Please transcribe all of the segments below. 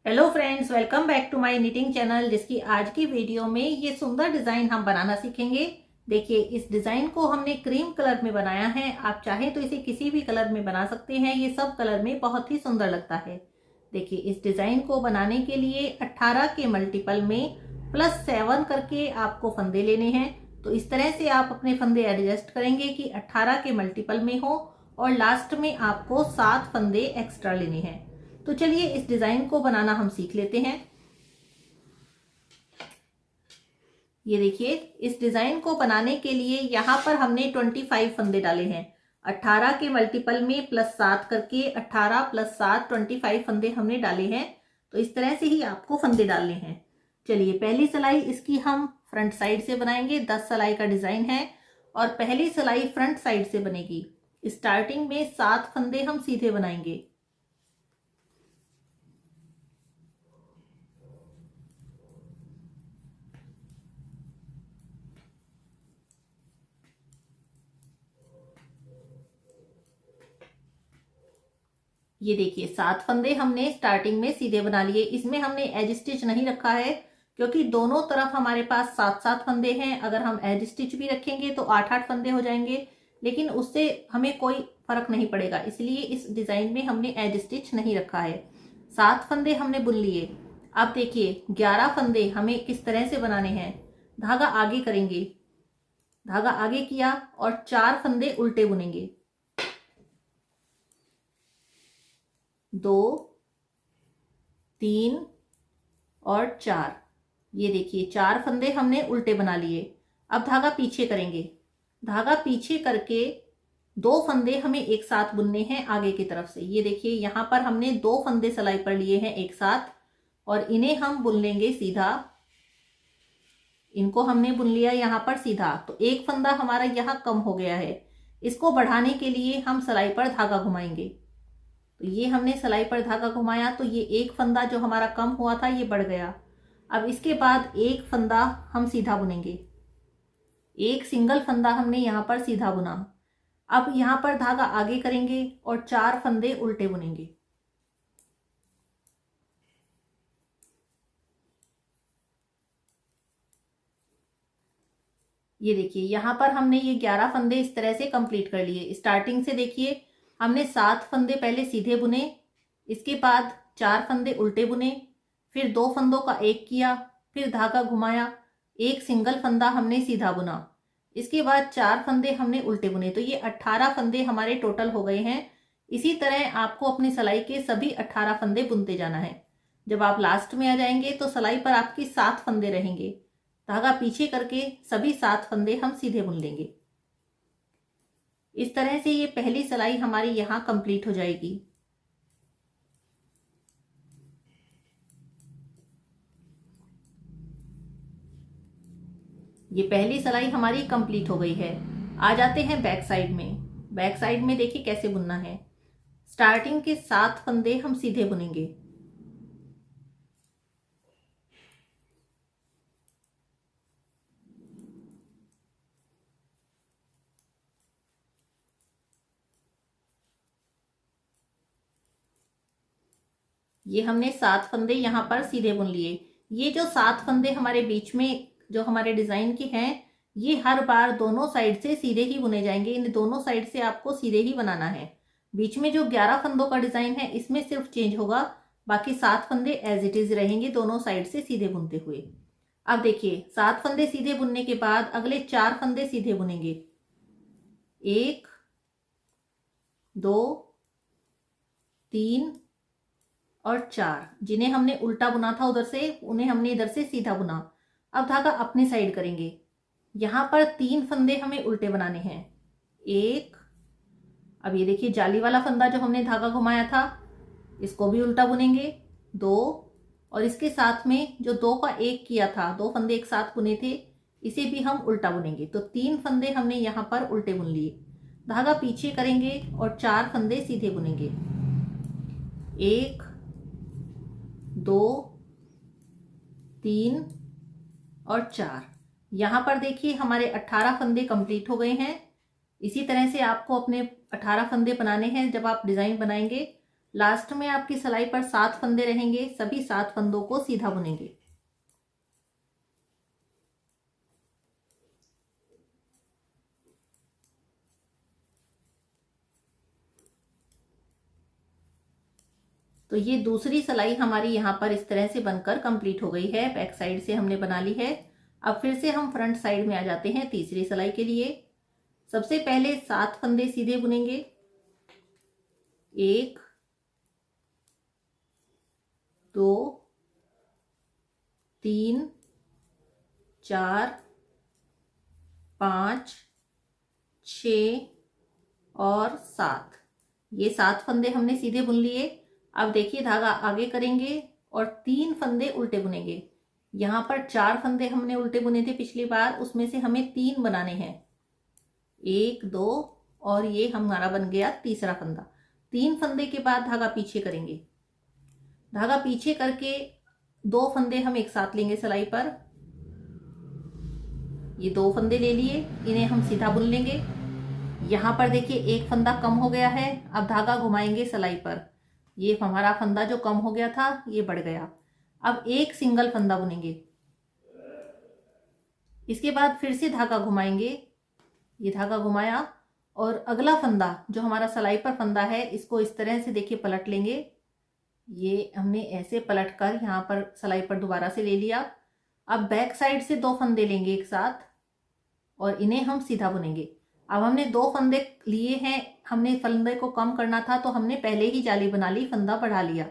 Hello friends, welcome back to my knitting channel. जिसकी आज की वीडियो में ये सुंदर डिजाइन हम बनाना सीखेंगे। देखिए, इस डिजाइन को हमने क्रीम कलर में बनाया है। आप चाहें तो इसे किसी भी कलर में बना सकते हैं। ये सब कलर में बहुत ही सुंदर लगता है। देखिए, इस डिजाइन को बनाने के लिए 18 के मल्टीपल में +7 करके आपको फंदे लेने हैं। तो इस तरह से आप अपने फंदे एडजस्ट करेंगे कि 18 के मल्टीपल में हो और लास्ट में आपको 7 फंदे एक्स्ट्रा लेने हैं। तो चलिए इस डिजाइन को बनाना हम सीख लेते हैं। ये देखिए, इस डिजाइन को बनाने के लिए यहाँ पर हमने 25 फंदे डाले हैं। 18 के मल्टीपल में +7 करके 18 + 7 25 फंदे हमने डाले हैं। तो इस तरह से ही आपको फंदे डालने हैं। चलिए, पहली सिलाई इसकी हम फ्रंट साइड से बनाएंगे। 10 सिलाई का डिजाइन है और पहली सिलाई फ्रंट साइड से बनेगी। स्टार्टिंग में 7 फंदे हम सीधे बनाएंगे। ये देखिए, 7 फंदे हमने स्टार्टिंग में सीधे बना लिए। इसमें हमने एज स्टिच नहीं रखा है क्योंकि दोनों तरफ हमारे पास 7-7 फंदे हैं। अगर हम एज स्टिच भी रखेंगे तो 8-8 फंदे हो जाएंगे, लेकिन उससे हमें कोई फर्क नहीं पड़ेगा। इसलिए इस डिजाइन में हमने एज स्टिच नहीं रखा है। 7 फंदे हमने बुन लिए। अब देखिए, 11 फंदे हमें किस तरह से बनाने हैं। धागा आगे करेंगे, धागा आगे किया और 4 फंदे उल्टे बुनेंगे। 2, 3 और 4। ये देखिए, 4 फंदे हमने उल्टे बना लिए। अब धागा पीछे करेंगे। धागा पीछे करके 2 फंदे हमें एक साथ बुनने हैं आगे की तरफ से। ये देखिए, यहां पर हमने 2 फंदे सिलाई पर लिए हैं एक साथ और इन्हें हम बुन लेंगे सीधा। इनको हमने बुन लिया यहां पर सीधा। तो एक फंदा हमारा यहां कम हो गया है। इसको बढ़ाने के लिए हम सिलाई पर धागा घुमाएंगे। तो ये हमने सिलाई पर धागा घुमाया तो ये एक फंदा जो हमारा कम हुआ था ये बढ़ गया। अब इसके बाद एक फंदा हम सीधा बुनेंगे। एक सिंगल फंदा हमने यहां पर सीधा बुना। अब यहां पर धागा आगे करेंगे और 4 फंदे उल्टे बुनेंगे। ये देखिए, यहां पर हमने ये 11 फंदे इस तरह से कंप्लीट कर लिए। स्टार्टिंग से देखिए, हमने 7 फंदे पहले सीधे बुने, इसके बाद 4 फंदे उल्टे बुने, फिर 2 फंदों का एक किया, फिर धागा घुमाया, एक सिंगल फंदा हमने सीधा बुना, इसके बाद 4 फंदे हमने उल्टे बुने। तो ये 18 फंदे हमारे टोटल हो गए हैं। इसी तरह आपको अपनी सिलाई के सभी 18 फंदे बुनते जाना है। जब आप लास्ट में आ जाएंगे तो सिलाई पर आपकी 7 फंदे रहेंगे। धागा पीछे करके सभी 7 फंदे हम सीधे बुन लेंगे। इस तरह से ये पहली सिलाई हमारी यहां कंप्लीट हो जाएगी। ये पहली सिलाई हमारी कंप्लीट हो गई है। आ जाते हैं बैक साइड में। बैक साइड में देखिए कैसे बुनना है। स्टार्टिंग के 7 फंदे हम सीधे बुनेंगे। ये हमने 7 फंदे यहां पर सीधे बुन लिए। ये जो 7 फंदे हमारे बीच में जो हमारे डिजाइन के हैं, ये हर बार दोनों साइड से सीधे ही बुने जाएंगे। इन दोनों साइड से आपको सीधे ही बनाना है। बीच में जो 11 फंदों का डिजाइन है इसमें सिर्फ चेंज होगा, बाकी 7 फंदे एज इट इज रहेंगे दोनों साइड से सीधे बुनते हुए। अब देखिए, 7 फंदे सीधे बुनने के बाद अगले 4 फंदे सीधे बुनेंगे। 1, 2, 3 और 4। जिन्हें हमने उल्टा बुना था उधर से, उन्हें हमने इधर से सीधा बुना। अब धागा अपनी साइड करेंगे। यहां पर 3 फंदे हमें उल्टे बनाने हैं। 1, अब ये देखिए, जाली वाला फंदा जो हमने धागा घुमाया था इसको भी उल्टा बुनेंगे। 2, और इसके साथ में जो 2 का 1 किया था, 2 फंदे एक साथ बुने थे, इसे भी हम उल्टा बुनेंगे। तो 3 फंदे हमने यहां पर उल्टे बुन लिए। धागा पीछे करेंगे और 4 फंदे सीधे बुनेंगे। 1, 2, 3 और 4। यहां पर देखिए हमारे 18 फंदे कंप्लीट हो गए हैं। इसी तरह से आपको अपने 18 फंदे बनाने हैं जब आप डिजाइन बनाएंगे। लास्ट में आपकी सिलाई पर 7 फंदे रहेंगे, सभी 7 फंदों को सीधा बुनेंगे। तो ये दूसरी सिलाई हमारी यहाँ पर इस तरह से बनकर कंप्लीट हो गई है, बैक साइड से हमने बना ली है। अब फिर से हम फ्रंट साइड में आ जाते हैं तीसरी सिलाई के लिए। सबसे पहले 7 फंदे सीधे बुनेंगे, 1 2 3 4 5 6 और 7। ये 7 फंदे हमने सीधे बुन लिए। अब देखिए धागा आगे करेंगे और 3 फंदे उल्टे बुनेंगे। यहाँ पर 4 फंदे हमने उल्टे बुने थे पिछली बार, उसमें से हमें 3 बनाने हैं, 1 2 और ये हमारा बन गया तीसरा फंदा। 3 फंदे के बाद धागा पीछे करेंगे। धागा पीछे करके 2 फंदे हम एक साथ लेंगे सिलाई पर। ये 2 फंदे ले लिए, इन्हें हम सीधा बुन लेंगे। यहाँ पर देखिए एक फंदा कम हो गया है, अब धागा घुमाएंगे सिलाई पर। ये हमारा फंदा जो कम हो गया था ये बढ़ गया। अब एक सिंगल फंदा बुनेंगे। इसके बाद फिर से धागा घुमाएंगे, ये धागा घुमाया और अगला फंदा जो हमारा सिलाई पर फंदा है इसको इस तरह से देखिए पलट लेंगे। ये हमने ऐसे पलट कर यहाँ पर सिलाई पर दोबारा से ले लिया। अब बैक साइड से 2 फंदे लेंगे एक साथ और इन्हें हम सीधा बुनेंगे। अब हमने 2 फंदे लिए हैं, हमने फंदे को कम करना था तो हमने पहले ही जाली बना ली, फंदा बढ़ा लिया।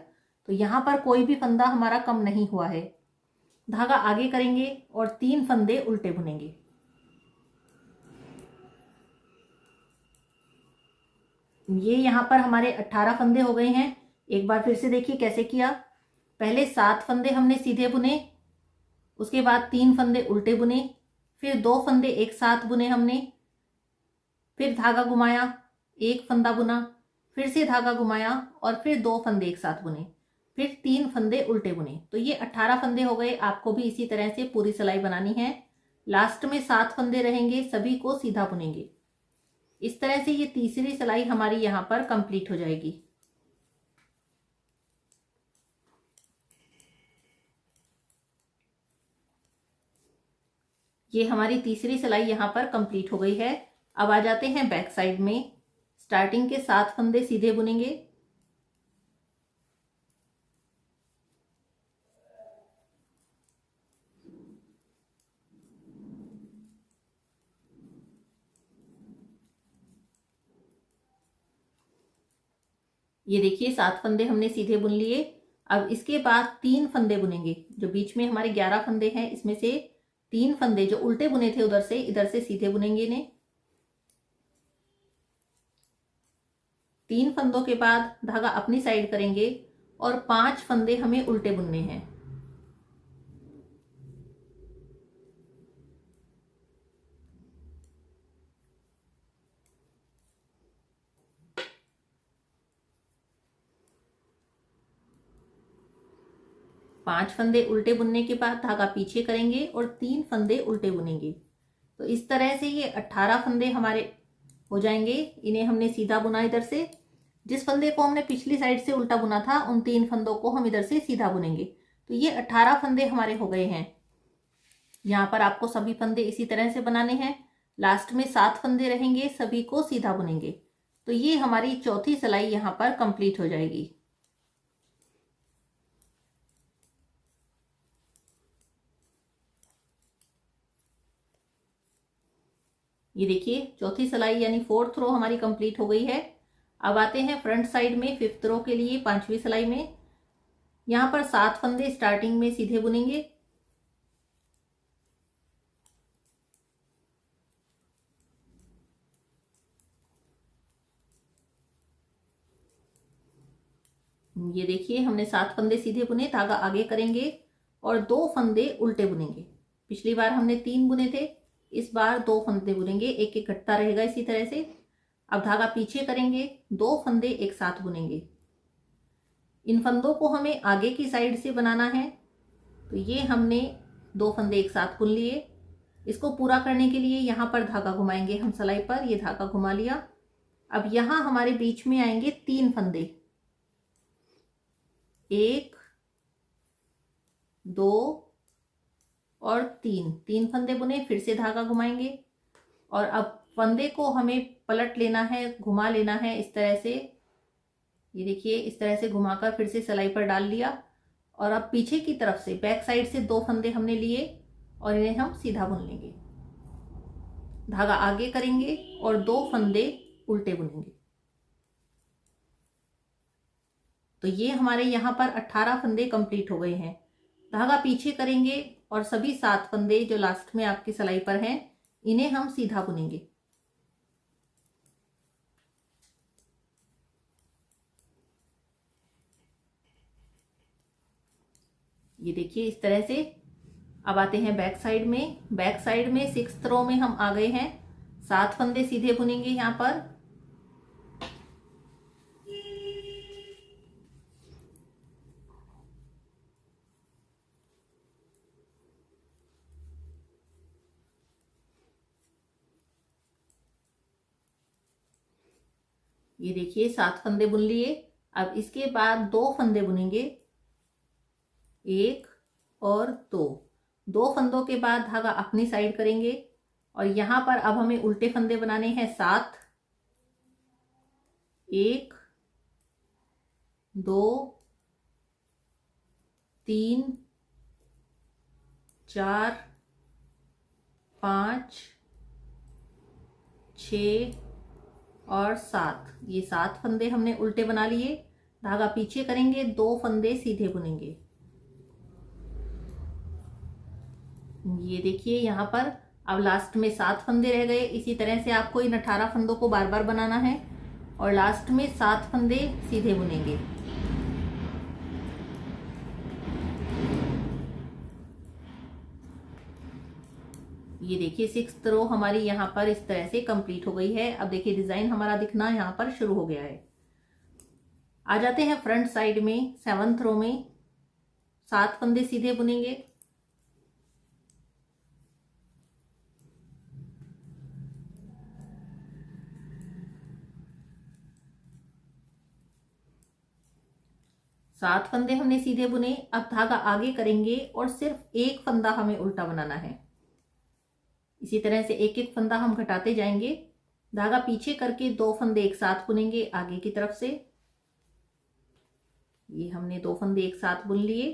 तो यहाँ पर कोई भी फंदा हमारा कम नहीं हुआ है। धागा आगे करेंगे और 3 फंदे उल्टे बुनेंगे। ये यहाँ पर हमारे 18 फंदे हो गए हैं। एक बार फिर से देखिए कैसे किया। पहले 7 फंदे हमने सीधे बुने, उसके बाद 3 फंदे उल्टे बुने, फिर 2 फंदे एक साथ बुने हमने, फिर धागा घुमाया, एक फंदा बुना, फिर से धागा घुमाया और फिर 2 फंदे एक साथ बुने, फिर 3 फंदे उल्टे बुने। तो ये 18 फंदे हो गए। आपको भी इसी तरह से पूरी सिलाई बनानी है। लास्ट में 7 फंदे रहेंगे, सभी को सीधा बुनेंगे। इस तरह से ये तीसरी सिलाई हमारी यहाँ पर कंप्लीट हो जाएगी। ये हमारी तीसरी सिलाई यहाँ पर कंप्लीट हो गई है। अब आ जाते हैं बैक साइड में। स्टार्टिंग के 7 फंदे सीधे बुनेंगे, ये देखिए 7 फंदे हमने सीधे बुन लिए। अब इसके बाद 3 फंदे बुनेंगे। जो बीच में हमारे 11 फंदे हैं इसमें से 3 फंदे जो उल्टे बुने थे उधर से इधर से सीधे बुनेंगे इन्हें। 3 फंदों के बाद धागा अपनी साइड करेंगे और 5 फंदे हमें उल्टे बुनने हैं। पांच फंदे उल्टे बुनने के बाद धागा पीछे करेंगे और 3 फंदे उल्टे बुनेंगे। तो इस तरह से ये 18 फंदे हमारे हो जाएंगे। इन्हें हमने सीधा बुना इधर से। जिस फंदे को हमने पिछली साइड से उल्टा बुना था उन 3 फंदों को हम इधर से सीधा बुनेंगे। तो ये 18 फंदे हमारे हो गए हैं। यहाँ पर आपको सभी फंदे इसी तरह से बनाने हैं। लास्ट में 7 फंदे रहेंगे, सभी को सीधा बुनेंगे। तो ये हमारी चौथी सिलाई यहाँ पर कंप्लीट हो जाएगी। ये देखिए चौथी सिलाई यानी 4th रो हमारी कंप्लीट हो गई है। अब आते हैं फ्रंट साइड में 5th रो के लिए 5वीं सिलाई में। यहाँ पर 7 फंदे स्टार्टिंग में सीधे बुनेंगे। ये देखिए हमने 7 फंदे सीधे बुने, धागा आगे करेंगे और 2 फंदे उल्टे बुनेंगे। पिछली बार हमने 3 बुने थे, इस बार 2 फंदे बुनेंगे, एक एक घटता रहेगा इसी तरह से। अब धागा पीछे करेंगे, 2 फंदे एक साथ बुनेंगे। इन फंदों को हमें आगे की साइड से बनाना है। तो ये हमने 2 फंदे एक साथ बुन लिए। इसको पूरा करने के लिए यहाँ पर धागा घुमाएंगे हम सिलाई पर। ये धागा घुमा लिया। अब यहाँ हमारे बीच में आएंगे 3 फंदे। एक, दो और तीन, तीन फंदे बुने, फिर से धागा घुमाएंगे और अब फंदे को हमें पलट लेना है, घुमा लेना है इस तरह से। ये देखिए इस तरह से घुमाकर फिर से सिलाई पर डाल लिया और अब पीछे की तरफ से बैक साइड से दो फंदे हमने लिए और इन्हें हम सीधा बुन लेंगे। धागा आगे करेंगे और दो फंदे उल्टे बुनेंगे। तो ये हमारे यहाँ पर 18 फंदे कंप्लीट हो गए हैं। धागा पीछे करेंगे और सभी 7 फंदे जो लास्ट में आपकी सिलाई पर हैं इन्हें हम सीधा बुनेंगे। ये देखिए इस तरह से। अब आते हैं बैक साइड में। बैक साइड में 6th रो में हम आ गए हैं। 7 फंदे सीधे बुनेंगे यहाँ पर। ये देखिए 7 फंदे बुन लिए। अब इसके बाद दो फंदे बुनेंगे, एक और दो। दो फंदों के बाद धागा अपनी साइड करेंगे और यहां पर अब हमें उल्टे फंदे बनाने हैं 7। एक, दो, तीन, चार, 5, 6 और 7। ये 7 फंदे हमने उल्टे बना लिए। धागा पीछे करेंगे, दो फंदे सीधे बुनेंगे। ये देखिए यहाँ पर अब लास्ट में 7 फंदे रह गए। इसी तरह से आपको इन 18 फंदों को बार बार बनाना है और लास्ट में 7 फंदे सीधे बुनेंगे। ये देखिए 6th रो हमारी यहाँ पर इस तरह से कंप्लीट हो गई है। अब देखिए डिजाइन हमारा दिखना यहाँ पर शुरू हो गया है। आ जाते हैं फ्रंट साइड में। 7th रो में 7 फंदे सीधे बुनेंगे। सात फंदे हमने सीधे बुने। अब धागा आगे करेंगे और सिर्फ एक फंदा हमें उल्टा बनाना है। इसी तरह से एक एक फंदा हम घटाते जाएंगे। धागा पीछे करके दो फंदे एक साथ बुनेंगे आगे की तरफ से। ये हमने दो फंदे एक साथ बुन लिए।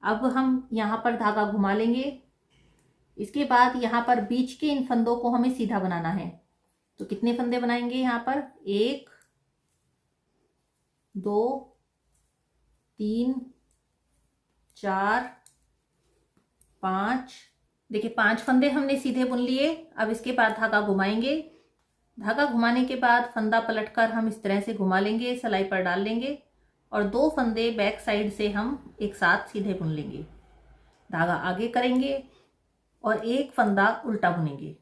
अब हम यहाँ पर धागा घुमा लेंगे। इसके बाद यहाँ पर बीच के इन फंदों को हमें सीधा बनाना है। तो कितने फंदे बनाएंगे यहाँ पर? 1, 2, 3, 4, 5। देखिए 5 फंदे हमने सीधे बुन लिए। अब इसके बाद धागा घुमाएंगे। धागा घुमाने के बाद फंदा पलटकर हम इस तरह से घुमा लेंगे, सिलाई पर डाल लेंगे और दो फंदे बैक साइड से हम एक साथ सीधे बुन लेंगे। धागा आगे करेंगे और एक फंदा उल्टा बुनेंगे।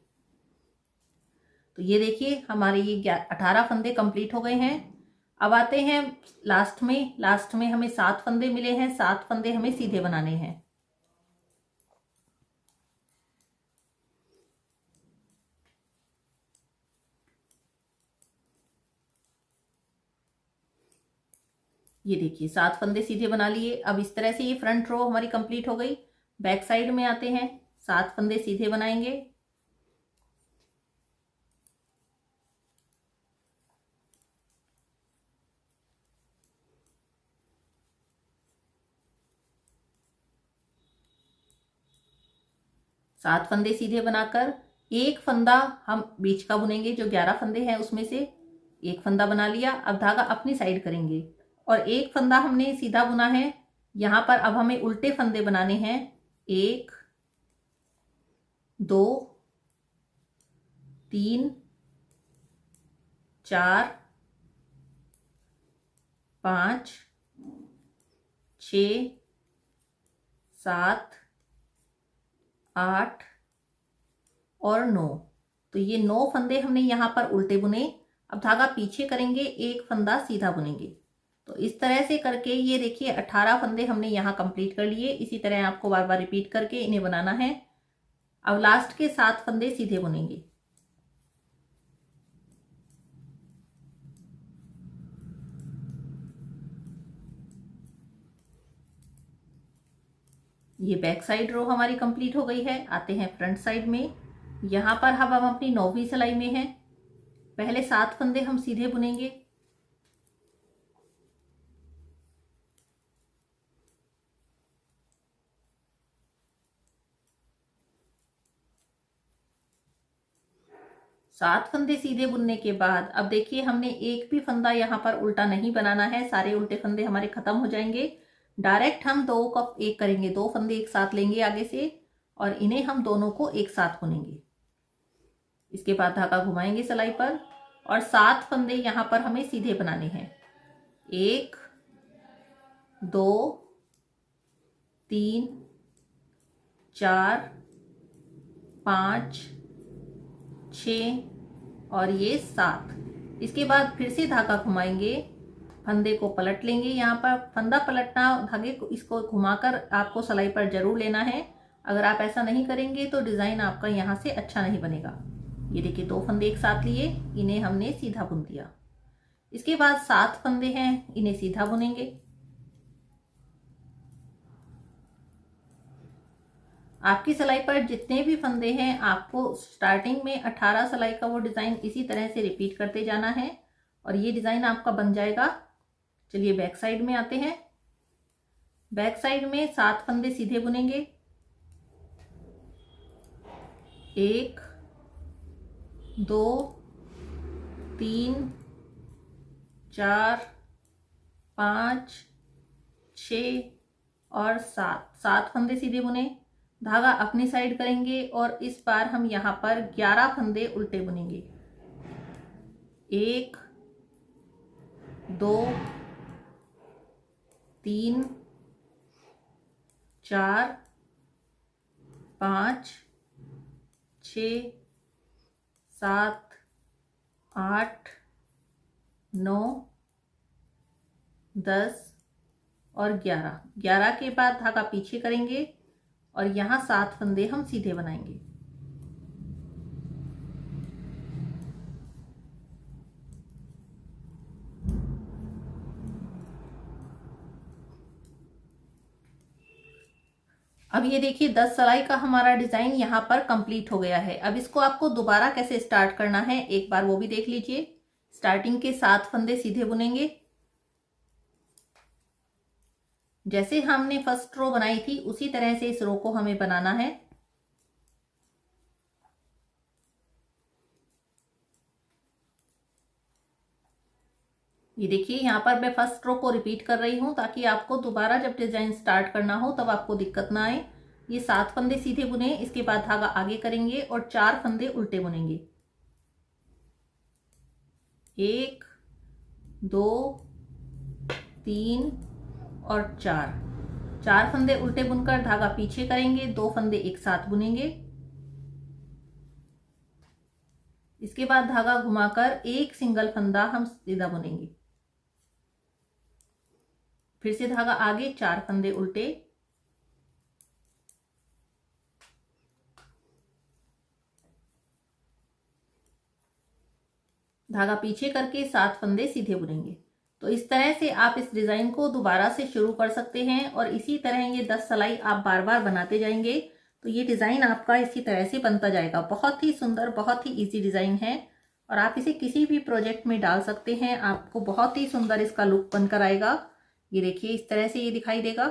तो ये देखिए हमारे ये 18 फंदे कंप्लीट हो गए हैं। अब आते हैं लास्ट में। लास्ट में हमें 7 फंदे मिले हैं। 7 फंदे हमें सीधे बनाने हैं। ये देखिए 7 फंदे सीधे बना लिए। अब इस तरह से ये फ्रंट रो हमारी कंप्लीट हो गई। बैक साइड में आते हैं। 7 फंदे सीधे बनाएंगे। सात फंदे सीधे बनाकर एक फंदा हम बीच का बुनेंगे। जो 11 फंदे हैं उसमें से एक फंदा बना लिया। अब धागा अपनी साइड करेंगे और एक फंदा हमने सीधा बुना है। यहां पर अब हमें उल्टे फंदे बनाने हैं। 1, 2, 3, 4, 5, 6, 7, 8 और 9। तो ये 9 फंदे हमने यहाँ पर उल्टे बुने। अब धागा पीछे करेंगे, एक फंदा सीधा बुनेंगे। तो इस तरह से करके ये देखिए 18 फंदे हमने यहाँ कंप्लीट कर लिए। इसी तरह आपको बार बार रिपीट करके इन्हें बनाना है। अब लास्ट के 7 फंदे सीधे बुनेंगे। ये बैक साइड रो हमारी कंप्लीट हो गई है। आते हैं फ्रंट साइड में। यहाँ पर हम अपनी 9वीं सिलाई में हैं। पहले 7 फंदे हम सीधे बुनेंगे। सात फंदे सीधे बुनने के बाद अब देखिए हमने एक भी फंदा यहाँ पर उल्टा नहीं बनाना है, सारे उल्टे फंदे हमारे खत्म हो जाएंगे। डायरेक्ट हम 2 का एक करेंगे, 2 फंदे एक साथ लेंगे आगे से और इन्हें हम दोनों को एक साथ बुनेंगे। इसके बाद धागा घुमाएंगे सिलाई पर और 7 फंदे यहाँ पर हमें सीधे बनाने हैं। 1 2 3 4 5 6 और ये 7। इसके बाद फिर से धागा घुमाएंगे, फंदे को पलट लेंगे। यहाँ पर फंदा पलटना, धागे को इसको घुमाकर आपको सिलाई पर जरूर लेना है। अगर आप ऐसा नहीं करेंगे तो डिज़ाइन आपका यहाँ से अच्छा नहीं बनेगा। ये देखिए 2 फंदे एक साथ लिए, इन्हें हमने सीधा बुन दिया। इसके बाद 7 फंदे हैं, इन्हें सीधा बुनेंगे। आपकी सिलाई पर जितने भी फंदे हैं आपको स्टार्टिंग में 18 सिलाई का वो डिज़ाइन इसी तरह से रिपीट करते जाना है और ये डिज़ाइन आपका बन जाएगा। चलिए बैक साइड में आते हैं। बैक साइड में 7 फंदे सीधे बुनेंगे। 1 2 3 4 5 6 और 7 फंदे सीधे बुने। धागा अपनी साइड करेंगे और इस बार हम यहाँ पर 11 फंदे उल्टे बुनेंगे। 1 2 3 4 5 6 7 8 9 10 और 11 के बाद धागा पीछे करेंगे और यहाँ 7 फंदे हम सीधे बनाएंगे। अब ये देखिए 10 सिलाई का हमारा डिजाइन यहाँ पर कंप्लीट हो गया है। अब इसको आपको दोबारा कैसे स्टार्ट करना है एक बार वो भी देख लीजिए। स्टार्टिंग के 7 फंदे सीधे बुनेंगे, जैसे हमने फर्स्ट रो बनाई थी उसी तरह से इस रो को हमें बनाना है। ये देखिए यहाँ पर मैं फर्स्ट रो को रिपीट कर रही हूँ ताकि आपको दोबारा जब डिजाइन स्टार्ट करना हो तब आपको दिक्कत ना आए। ये 7 फंदे सीधे बुने, इसके बाद धागा आगे करेंगे और 4 फंदे उल्टे बुनेंगे। 1 2 3 और 4 फंदे उल्टे बुनकर धागा पीछे करेंगे, 2 फंदे एक साथ बुनेंगे। इसके बाद धागा घुमाकर एक सिंगल फंदा हम सीधा बुनेंगे। फिर से धागा आगे, 4 फंदे उल्टे। धागा पीछे करके 7 फंदे सीधे बुनेंगे। तो इस तरह से आप इस डिजाइन को दोबारा से शुरू कर सकते हैं और इसी तरह ये 10 सिलाई आप बार बार बनाते जाएंगे तो ये डिजाइन आपका इसी तरह से बनता जाएगा। बहुत ही सुंदर, बहुत ही इजी डिजाइन है और आप इसे किसी भी प्रोजेक्ट में डाल सकते हैं। आपको बहुत ही सुंदर इसका लुक बनकर आएगा। ये देखिए इस तरह से ये दिखाई देगा।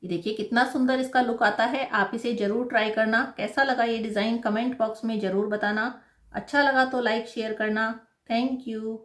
ये देखिए कितना सुंदर इसका लुक आता है। आप इसे जरूर ट्राई करना। कैसा लगा ये डिजाइन कमेंट बॉक्स में जरूर बताना। अच्छा लगा तो लाइक शेयर करना। Thank you.